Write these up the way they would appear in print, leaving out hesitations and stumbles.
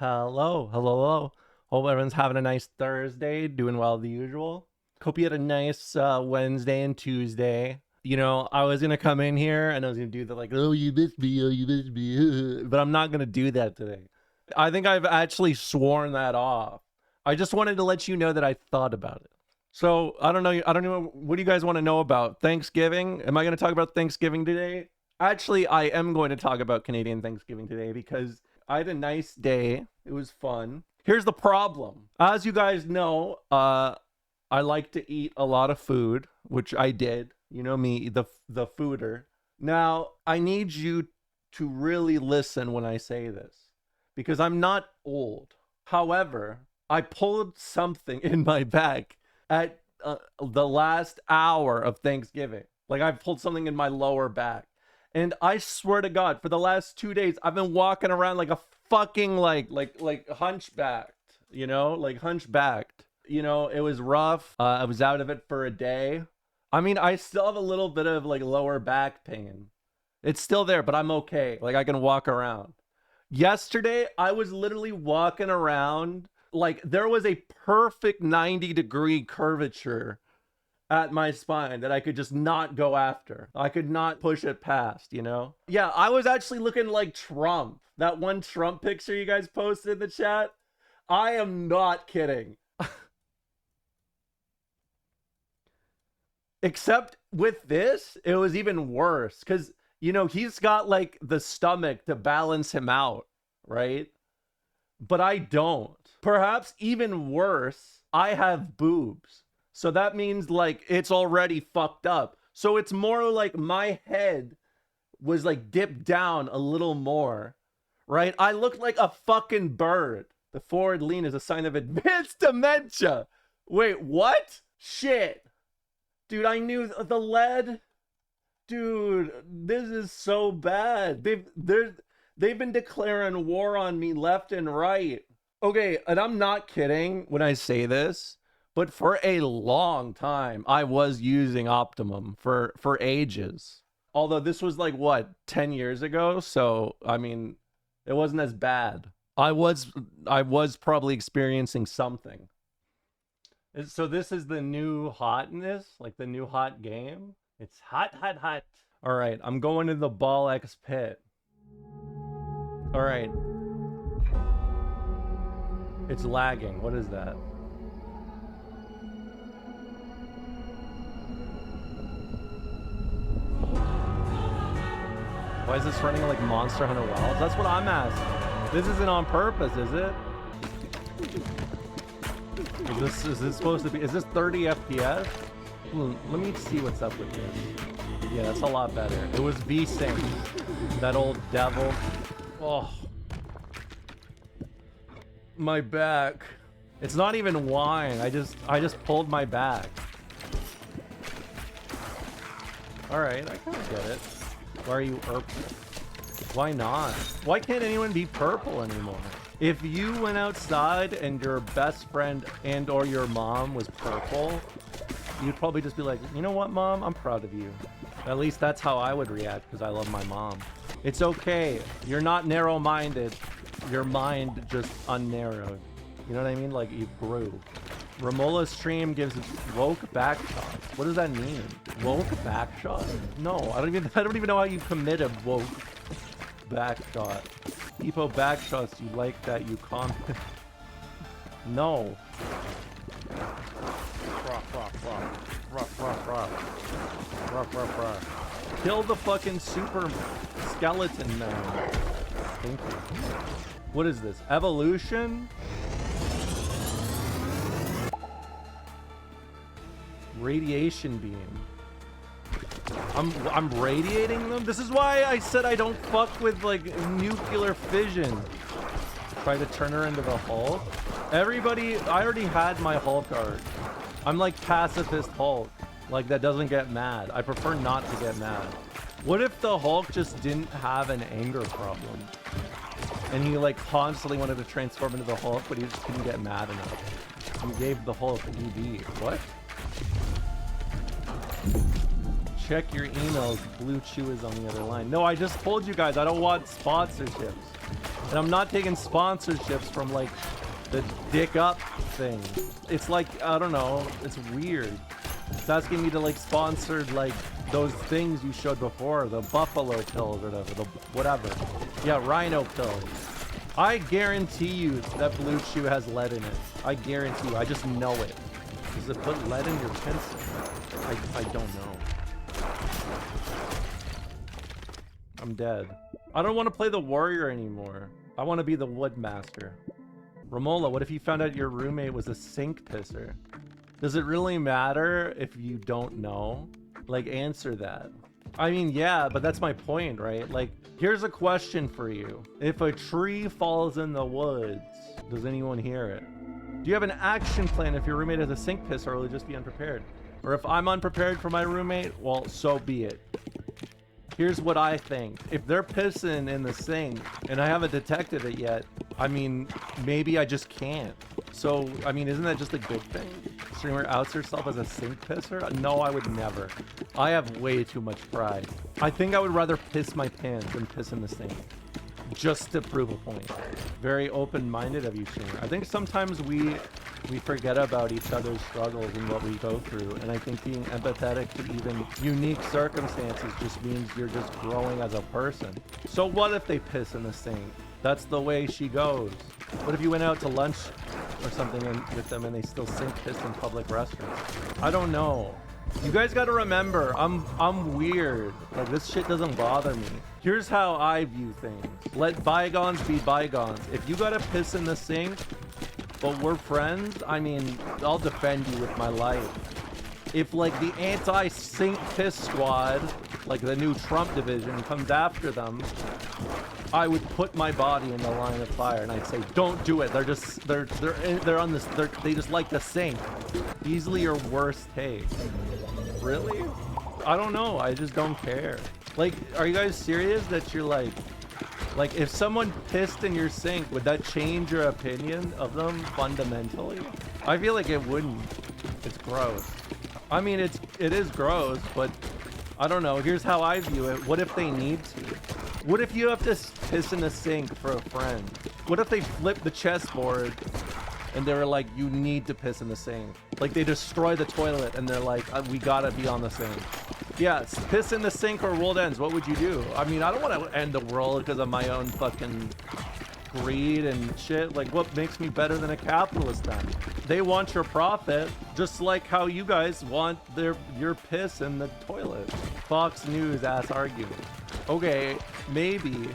Hello, hello, hello. Hope everyone's having a nice Thursday, doing well the usual. Hope you had a nice Wednesday and Tuesday. You know, I was gonna come in here and I was gonna do the like, oh, you missed me, oh, you missed me, but I'm not gonna do that today. I think I've actually sworn that off. I just wanted to let you know that I thought about it. So I don't know. I don't know. What do you guys want to know about Thanksgiving? Am I going to talk about Thanksgiving today? Actually, I am going to talk about Canadian Thanksgiving today because I had a nice day. It was fun. Here's the problem. As you guys know, I like to eat a lot of food, which I did. You know me, the fooder. Now, I need you to really listen when I say this because I'm not old. However, I pulled something in my back at the last hour of Thanksgiving. Like I pulled something in my lower back. And I swear to God, for the last 2 days, I've been walking around like a fucking like hunchbacked, like hunchbacked. It was rough. I was out of it for a day. I mean, I still have a little bit of like lower back pain. It's still there, but I'm okay. Like I can walk around. Yesterday, I was literally walking around like there was a perfect 90-degree curvature at my spine that I could just not go after. I could not push it past. Yeah, I was actually looking like Trump. That one Trump picture you guys posted in the chat. I am not kidding. Except with this, it was even worse because, he's got like the stomach to balance him out, right? But I don't. Perhaps even worse, I have boobs. So that means like it's already fucked up. So it's more like my head was like dipped down a little more, right? I look like a fucking bird. The forward lean is a sign of advanced dementia. Wait, what? Shit. Dude, I knew the lead. Dude, this is so bad. They've been declaring war on me left and right. Okay, and I'm not kidding when I say this, but for a long time I was using Optimum for ages. Although this was like what, 10 years ago, so I mean, it wasn't as bad. I was probably experiencing something. So this is the new hotness, like the new hot game. It's hot, hot, hot. All right, I'm going to the Ball X pit. All right. It's lagging. What is that? Why is this running like Monster Hunter Wilds? That's what I'm asking. This isn't on purpose, is it? Is this supposed to be? Is this 30 FPS? Let me see what's up with this. Yeah, that's a lot better. It was V-Sync. That old devil. Oh. My back. It's not even wine. I just pulled my back. Alright, I kind of get it. Why are you purple? Why not? Why can't anyone be purple anymore? If you went outside and your best friend and or your mom was purple, you'd probably just be like, you know what, Mom? I'm proud of you. At least that's how I would react because I love my mom. It's okay. You're not narrow-minded. Your mind just unnarrowed. You know what I mean? Like you grew. Romolla stream gives woke back shots. What does that mean? Woke back shot? No, I don't even know how you commit a woke back shot. Depot back shots, you like that you comment. No. Kill the fucking super skeleton man. Thank you. What is this? Evolution? Radiation beam. I'm radiating them? This is why I said I don't fuck with like nuclear fission. Try to turn her into the Hulk. Everybody, I already had my Hulk art. I'm like pacifist Hulk. Like that doesn't get mad. I prefer not to get mad. What if the Hulk just didn't have an anger problem? And he like constantly wanted to transform into the Hulk, but he just couldn't get mad enough. He gave the Hulk EV. What? Check your emails. Blue Chew is on the other line. No, I just told you guys I don't want sponsorships. And I'm not taking sponsorships from like the dick up thing. It's like, I don't know, it's weird. It's asking me to like sponsor like those things you showed before, the buffalo pills or whatever. Yeah, rhino pills. I guarantee you that Blue Chew has lead in it. I guarantee you, I just know it. Does it put lead in your pencil? I don't know. I'm dead. I don't want to play the warrior anymore. I want to be the woodmaster. Romolla, what if you found out your roommate was a sink pisser? Does it really matter if you don't know? Like, answer that. I mean, yeah, but that's my point, right? Like, here's a question for you. If a tree falls in the woods, does anyone hear it? Do you have an action plan if your roommate is a sink pisser, or will you just be unprepared? Or if I'm unprepared for my roommate, well, so be it. Here's what I think. If they're pissing in the sink and I haven't detected it yet, I mean, maybe I just can't. So, I mean, isn't that just a good thing? Streamer outs herself as a sink pisser? No, I would never. I have way too much pride. I think I would rather piss my pants than piss in the sink. Just to prove a point. Very open-minded of you, streamer. I think sometimes we forget about each other's struggles and what we go through, and I think being empathetic to even unique circumstances just means you're just growing as a person. So what if they piss in the sink? That's the way she goes. What if you went out to lunch or something with them and they still sink piss in public restaurants? I don't know. You guys gotta remember, I'm weird. Like, this shit doesn't bother me. Here's how I view things. Let bygones be bygones. If you gotta piss in the sink, but we're friends, I mean, I'll defend you with my life. If like the anti-sink piss squad, like the new Trump division, comes after them, I would put my body in the line of fire and I'd say, don't do it. They're on this, they just like to sink. Easily your worst take. Really? I don't know. I just don't care. Like, are you guys serious that you're like if someone pissed in your sink, would that change your opinion of them fundamentally? I feel like it wouldn't. It's gross. I mean, it is gross, but I don't know. Here's how I view it. What if they need to? What if you have to piss in the sink for a friend? What if they flip the chessboard and they were like, you need to piss in the sink? Like, they destroy the toilet and they're like, we gotta be on the sink. Yeah, piss in the sink or world ends. What would you do? I mean, I don't want to end the world because of my own fucking greed and shit. Like, what makes me better than a capitalist then? They want your profit, just like how you guys want your piss in the toilet. Fox News ass argument. Okay, maybe.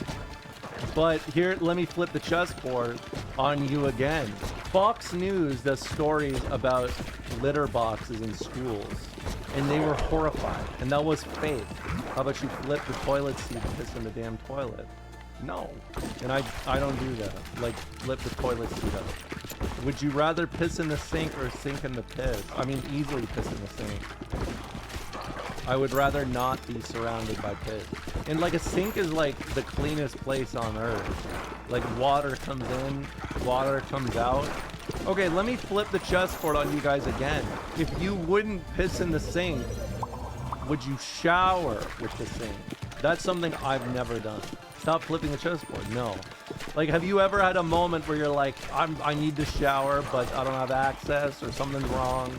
But here, let me flip the chessboard on you again. Fox News does stories about litter boxes in schools, and they were horrified, and that was fake. How about you flip the toilet seat and piss in the damn toilet? No. And I don't do that. Like, flip the toilet seat up. Would you rather piss in the sink or sink in the piss? I mean, easily piss in the sink. I would rather not be surrounded by piss. And like, a sink is like the cleanest place on earth. Like, water comes in, water comes out. Okay, let me flip the chessboard on you guys again. If you wouldn't piss in the sink, would you shower with the sink? That's something I've never done. Stop flipping the chessboard. No. Like, have you ever had a moment where you're like, I need to shower, but I don't have access, or something's wrong?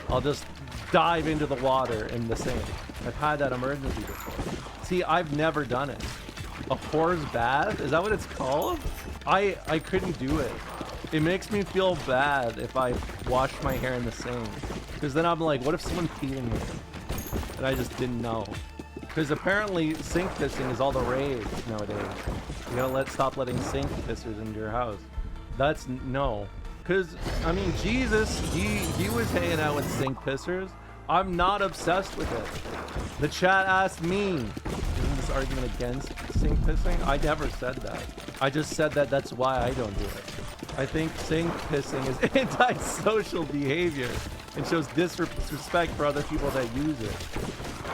I'll just dive into the water in the sink. I've had that emergency before. See, I've never done it. A whore's bath? Is that what it's called? I couldn't do it. It makes me feel bad if I wash my hair in the sink. Because then I'm like, what if someone peed in me? And I just didn't know. Because apparently sink pissing is all the rage nowadays. You gotta stop letting sink pissers into your house. That's no. Because, I mean, Jesus, he was hanging out with sink pissers. I'm not obsessed with it. The chat asked me, isn't this argument against sink pissing? I never said that. I just said that that's why I don't do it. I think sink pissing is antisocial behavior and shows disrespect for other people that use it.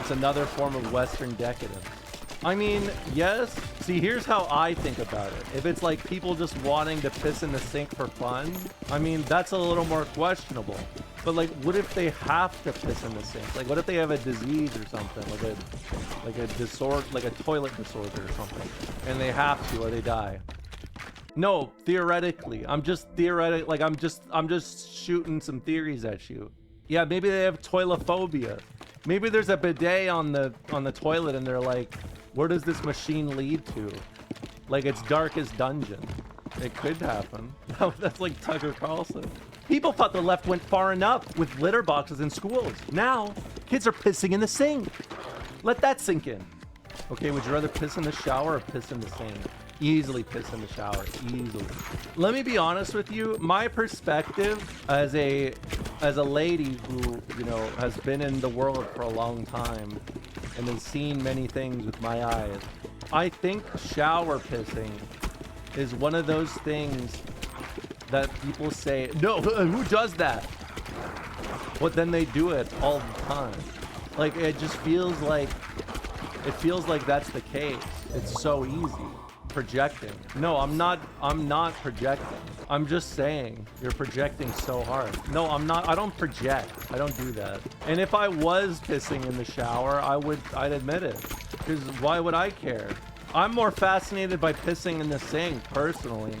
It's another form of Western decadence. I mean, yes. See, here's how I think about it. If it's like people just wanting to piss in the sink for fun, I mean, that's a little more questionable. But like, what if they have to piss in the sink? Like, what if they have a disease or something, like a disorder, like a toilet disorder or something, and they have to, or they die? No, theoretically. I'm just like I'm just shooting some theories at you. Yeah, maybe they have toilophobia. Maybe there's a bidet on the toilet and they're like, where does this machine lead to? Like its darkest dungeon. It could happen. That's like Tucker Carlson. People thought the left went far enough with litter boxes in schools. Now, kids are pissing in the sink. Let that sink in. Okay, would you rather piss in the shower or piss in the sink? Easily piss in the shower, easily. Let me be honest with you. My perspective as a lady who, you know, has been in the world for a long time and has seen many things with my eyes, I think shower pissing is one of those things that people say, no, who does that? But then they do it all the time. Like, it just feels like that's the case. It's so easy. Projecting. No, I'm not projecting. I'm just saying you're projecting so hard. No, I'm not. I don't project. I don't do that. And if I was pissing in the shower, I'd admit it. Because why would I care? I'm more fascinated by pissing in the sink, personally.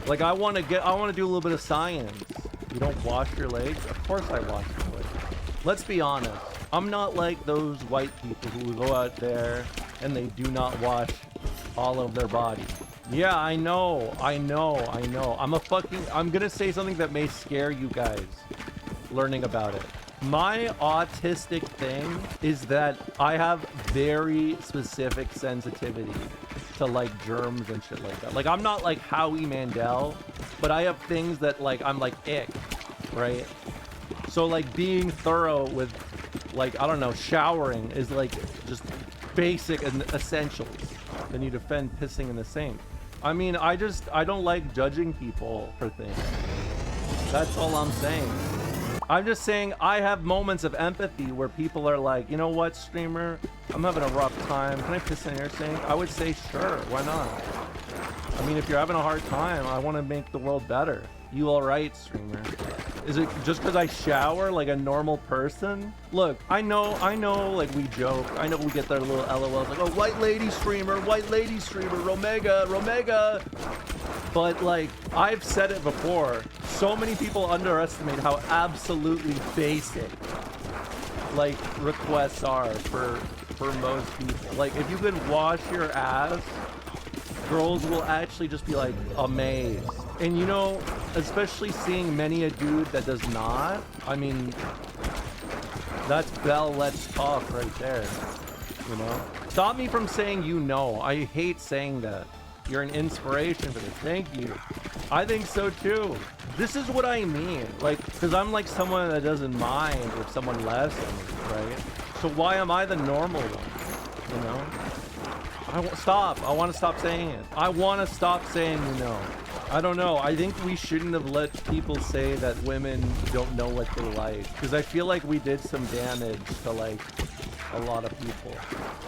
Like, I want to do a little bit of science. You don't wash your legs? Of course I wash my legs. Let's be honest. I'm not like those white people who go out there and they do not wash all of their body. Yeah, I know. I'm gonna say something that may scare you guys learning about it. My autistic thing is that I have very specific sensitivity to like germs and shit like that. Like, I'm not like Howie Mandel, but I have things that like I'm like ick, right? So like being thorough with like, I don't know, showering is like just basic and essentials. Then you defend pissing in the sink. I mean, I don't like judging people for things. That's all I'm saying. I'm just saying I have moments of empathy where people are like, you know what, streamer? I'm having a rough time. Can I piss in your sink? I would say, sure, why not? I mean, if you're having a hard time, I want to make the world better. You all right, streamer? Is it just because I shower like a normal person? Look, I know, like we joke. I know we get their little LOLs like, oh, white lady streamer, Romega. But like, I've said it before. So many people underestimate how absolutely basic like requests are for most people. Like, if you can wash your ass, girls will actually just be like amazed. And you know, especially seeing many a dude that does not, I mean, that's Bell Let's Talk right there, you know? Stop me from saying you know. I hate saying that. You're an inspiration for this. Thank you. I think so too. This is what I mean. Like, because I'm like someone that doesn't mind if someone laughs at me, right? So why am I the normal one, you know? I want to stop saying it. I want to stop saying you know. I don't know. I think we shouldn't have let people say that women don't know what they like. Because I feel like we did some damage to like a lot of people.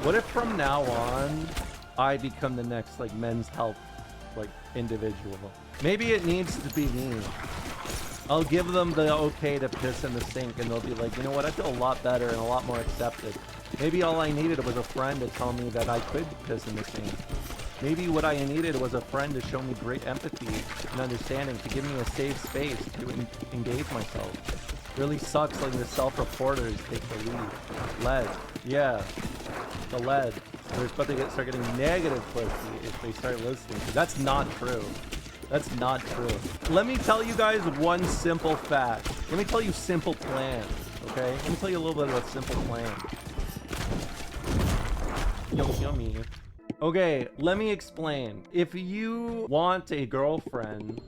What if from now on, I become the next like men's health like individual? Maybe it needs to be me. I'll give them the okay to piss in the sink and they'll be like, you know what? I feel a lot better and a lot more accepted. Maybe all I needed was a friend to tell me that I could piss in the sink. Maybe what I needed was a friend to show me great empathy and understanding, to give me a safe space to engage myself. Really sucks like the self-reporters take the lead. Lead. Yeah. The lead. They're about to start getting negative pussy if they start listening. That's not true. That's not true. Let me tell you guys one simple fact. Let me tell you simple plan, okay? Let me tell you a little bit about simple plan. Yummy. Okay, let me explain. If you want a girlfriend,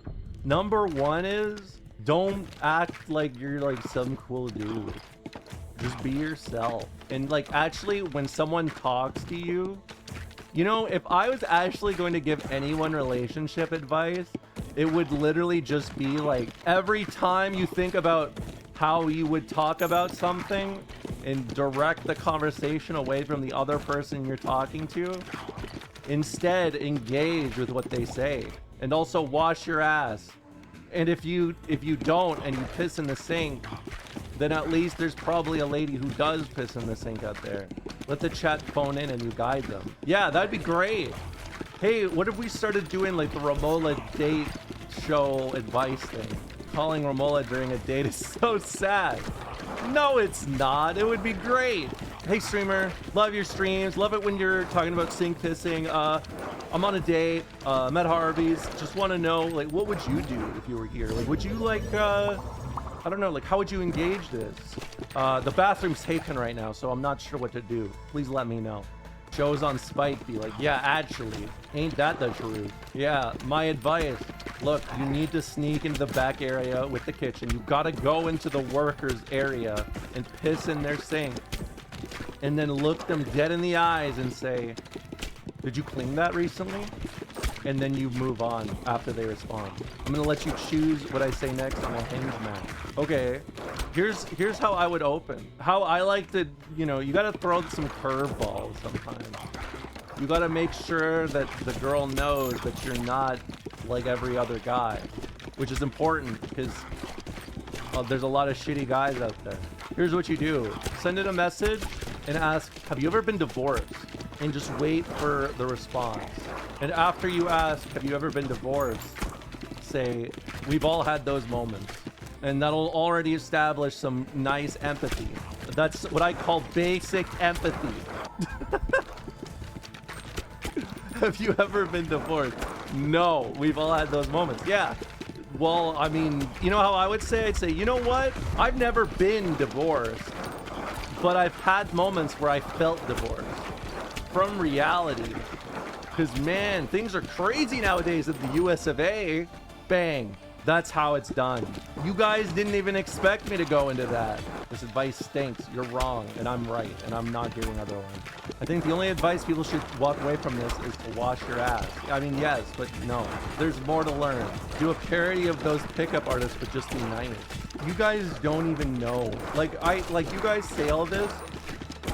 number one is don't act like you're like some cool dude. Just be yourself. And like, actually, when someone talks to you, you know, if I was actually going to give anyone relationship advice, it would literally just be like, every time you think about how you would talk about something and direct the conversation away from the other person you're talking to, instead engage with what they say. And also wash your ass. And if you don't and you piss in the sink, then at least there's probably a lady who does piss in the sink out there. Let the chat phone in and you guide them. Yeah, that'd be great. Hey, what if we started doing like the Romolla date show advice thing? Calling Romolla during a date is so sad. No, it's not. It would be great. Hey, streamer. Love your streams. Love it when you're talking about sink pissing. I'm on a date. I'm at Harvey's. Just want to know, like, what would you do if you were here? Like, would you like, I don't know, like, how would you engage this? The bathroom's taken right now, so I'm not sure what to do. Please let me know. Shows on Spike be like, yeah, actually, ain't that the truth? Yeah, my advice. Look, you need to sneak into the back area with the kitchen. You gotta go into the workers area and piss in their sink. And then look them dead in the eyes and say, did you clean that recently? And then you move on after they respond. I'm gonna let you choose what I say next on a hinge match. Okay, here's how I would open. How I like to, you know, you gotta throw some curveballs sometimes. You gotta make sure that the girl knows that you're not like every other guy, which is important because there's a lot of shitty guys out there. Here's what you do. Send it a message and ask, have you ever been divorced? And just wait for the response. And after you ask, have you ever been divorced? Say, we've all had those moments. And that'll already establish some nice empathy. That's what I call basic empathy. Have you ever been divorced? No, we've all had those moments. Yeah. Well, I mean, you know how I would say? I'd say, you know what? I've never been divorced, but I've had moments where I felt divorced from reality. Because, man, things are crazy nowadays at the US of A. Bang. That's how it's done. You guys didn't even expect me to go into that. This advice stinks. You're wrong, and I'm right, and I'm not giving other one. I think the only advice people should walk away from this is to wash your ass. I mean, yes, but no. There's more to learn. Do a parody of those pickup artists, but just be nice. You guys don't even know. Like you guys say all this,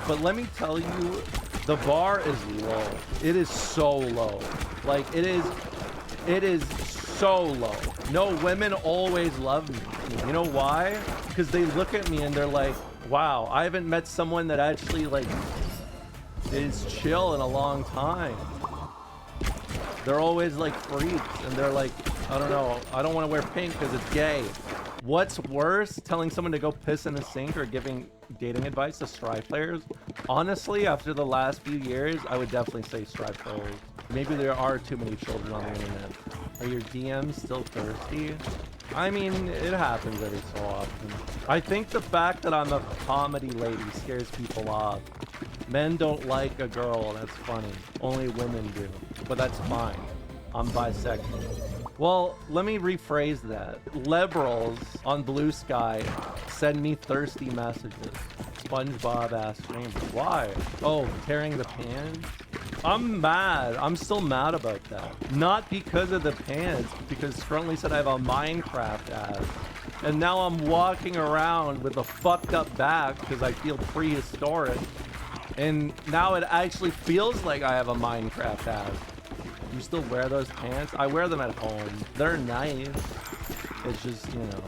but let me tell you, the bar is low. It is so low. Like, it is so low. No, women always love me. You know why? Because they look at me and they're like, wow, I haven't met someone that actually, like, is chill in a long time. They're always like freaks, and they're like, I don't know, I don't want to wear pink because it's gay. What's worse, telling someone to go piss in a sink or giving dating advice to Strive players? Honestly, after the last few years, I would definitely say Strive players. Maybe there are too many children on the internet. Are your DMs still thirsty? I mean, it happens every so often. I think the fact that I'm a comedy lady scares people off. Men don't like a girl, that's funny. Only women do. But that's fine. I'm bisexual. Well, let me rephrase that. Liberals on Blue Sky send me thirsty messages. SpongeBob ass stream. Why? Oh, tearing the pants? I'm mad. I'm still mad about that. Not because of the pants, because Scruntley said I have a Minecraft ass. And now I'm walking around with a fucked up back because I feel prehistoric. And now it actually feels like I have a Minecraft ass. You still wear those pants? I wear them at home. They're nice. It's just, you know,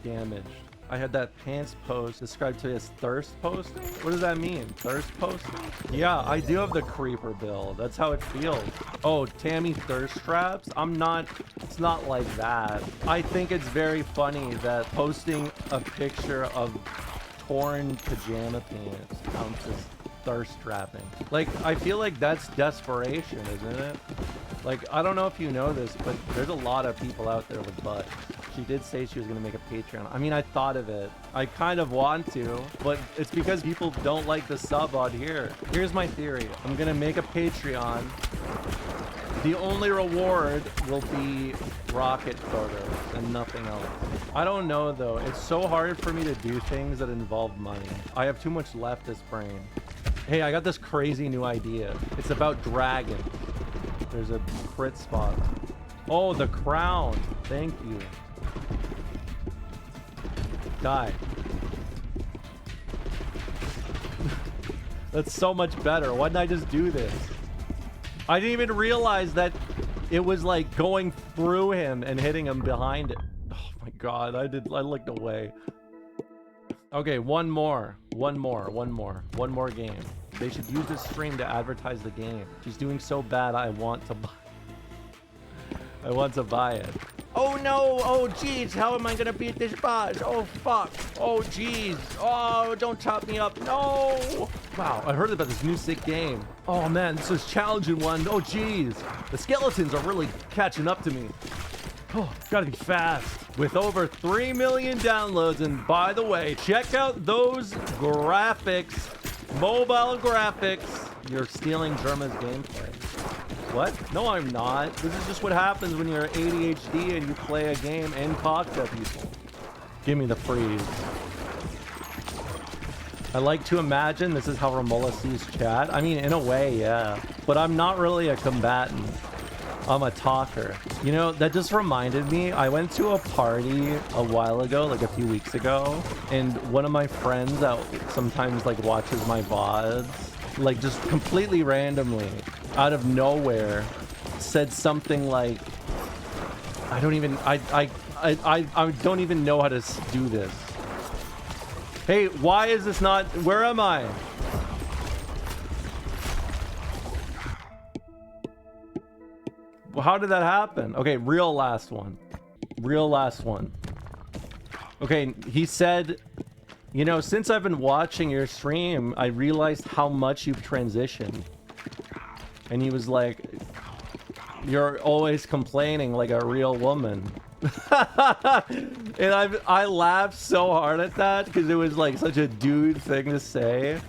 damaged. I had that pants post described to me as thirst posting? What does that mean? Thirst posting? Yeah, I do have the creeper build. That's how it feels. Oh, Tammy thirst traps? It's not like that. I think it's very funny that posting a picture of torn pajama pants counts as thirst trapping. Like, I feel like that's desperation, isn't it? Like, I don't know if you know this, but there's a lot of people out there with butts. She did say she was going to make a Patreon. I mean, I thought of it. I kind of want to, but it's because people don't like the sub on here. Here's my theory. I'm going to make a Patreon. The only reward will be rocket photos and nothing else. I don't know, though. It's so hard for me to do things that involve money. I have too much leftist brain. Hey, I got this crazy new idea. It's about dragons. There's a crit spot. Oh, the crown. Thank you. Die. That's so much better. Why didn't I just do this? I didn't even realize that it was like going through him and hitting him behind it. Oh my god, I looked away. Okay, one more game. They should use this stream to advertise the game. She's doing so bad, I want to buy it. Oh no! Oh jeez, how am I gonna beat this boss? Oh fuck! Oh jeez! Oh, don't chop me up! No! Wow, I heard about this new sick game. Oh man, this is challenging one. Oh jeez, the skeletons are really catching up to me. Oh, gotta be fast. With over 3 million downloads, and by the way, check out those graphics, mobile graphics. You're stealing Germa's gameplay. What? No, I'm not. This is just what happens when you're ADHD and you play a game and talk to people. Give me the freeze. I like to imagine this is how Romolla sees chat. I mean, in a way, yeah. But I'm not really a combatant. I'm a talker. You know, that just reminded me, I went to a party a while ago, like a few weeks ago, and one of my friends that sometimes like watches my VODs, like just completely randomly, out of nowhere, said something like, I don't even know how to do this. Hey, why is this not, where am I? How did that happen? Okay, real last one. Okay, he said, you know, since I've been watching your stream, I realized how much you've transitioned. And he was like, you're always complaining like a real woman. And I laughed so hard at that because it was like such a dude thing to say.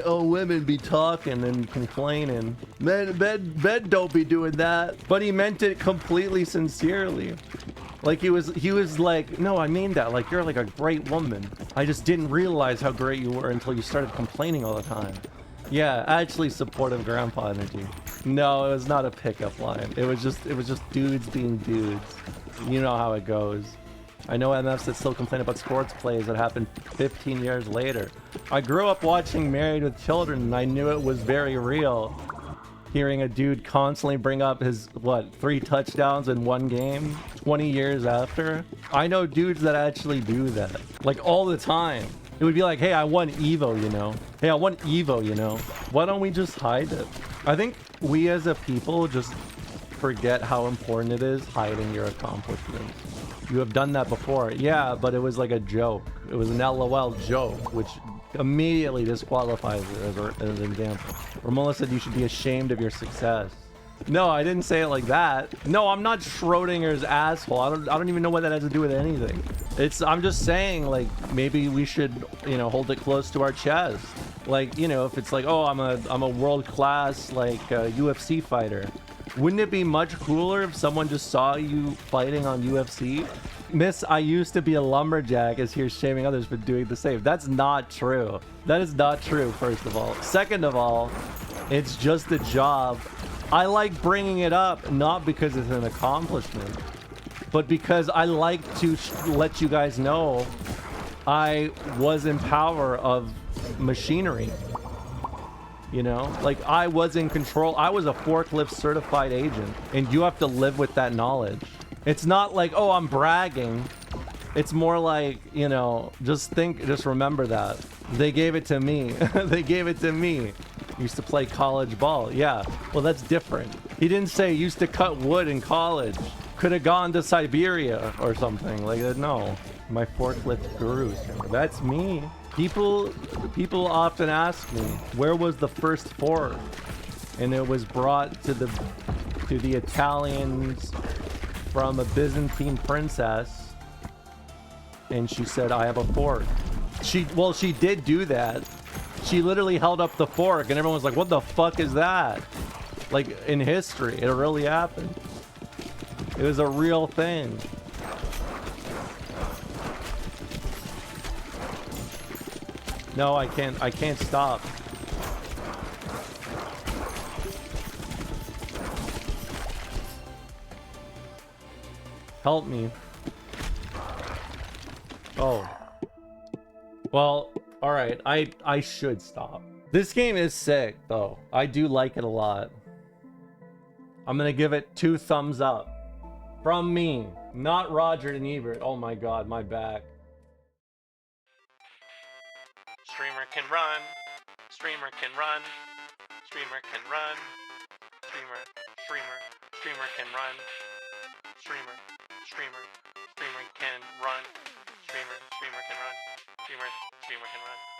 Oh, women be talking and complaining. Men don't be doing that. But he meant it completely sincerely. Like he was like, no, I mean that. Like, you're like a great woman. I just didn't realize how great you were until you started complaining all the time. Yeah, actually supportive grandpa energy. No, it was not a pickup line. It was just dudes being dudes. You know how it goes. I know MFs that still complain about sports plays that happened 15 years later. I grew up watching Married with Children and I knew it was very real. Hearing a dude constantly bring up his, 3 touchdowns in one game 20 years after. I know dudes that actually do that. Like all the time. It would be like, hey, I won Evo, you know? Hey, I won Evo, you know? Why don't we just hide it? I think we as a people just forget how important it is hiding your accomplishments. You have done that before. Yeah, but it was like a joke. It was an LOL joke, which immediately disqualifies it as an example. Romolla said you should be ashamed of your success. No, I didn't say it like that. No, I'm not Schrodinger's asshole. I don't even know what that has to do with anything. I'm just saying, like, maybe we should, you know, hold it close to our chest. Like, you know, if it's like, oh, I'm a world-class, like, UFC fighter. Wouldn't it be much cooler if someone just saw you fighting on UFC? Miss, I used to be a lumberjack is here shaming others for doing the same. That's not true. That is not true, first of all. Second of all, it's just a job. I like bringing it up, not because it's an accomplishment, but because I like to let you guys know I was in power of machinery. You know, like I was in control. I was a forklift certified agent, and you have to live with that knowledge. It's not like, oh, I'm bragging. It's more like, you know, just remember that. They gave it to me. They gave it to me. Used to play college ball. Yeah, well, that's different. He didn't say used to cut wood in college. Could have gone to Siberia or something. Like, no. My forklift guru. That's me. People often ask me, where was the first fork? And it was brought to the Italians from a Byzantine princess. And she said, I have a fork. She did do that. She literally held up the fork and everyone was like, what the fuck is that? Like, in history, it really happened. It was a real thing. No, I can't stop. Help me. Oh. Well, alright, I should stop. This game is sick, though. I do like it a lot. I'm gonna give it 2 thumbs up. From me, not Roger and Ebert. Oh my god, my back. Streamer can run. Streamer can run. Streamer can run. Streamer can run. Streamer can run. Streamer can run. Streamer can run.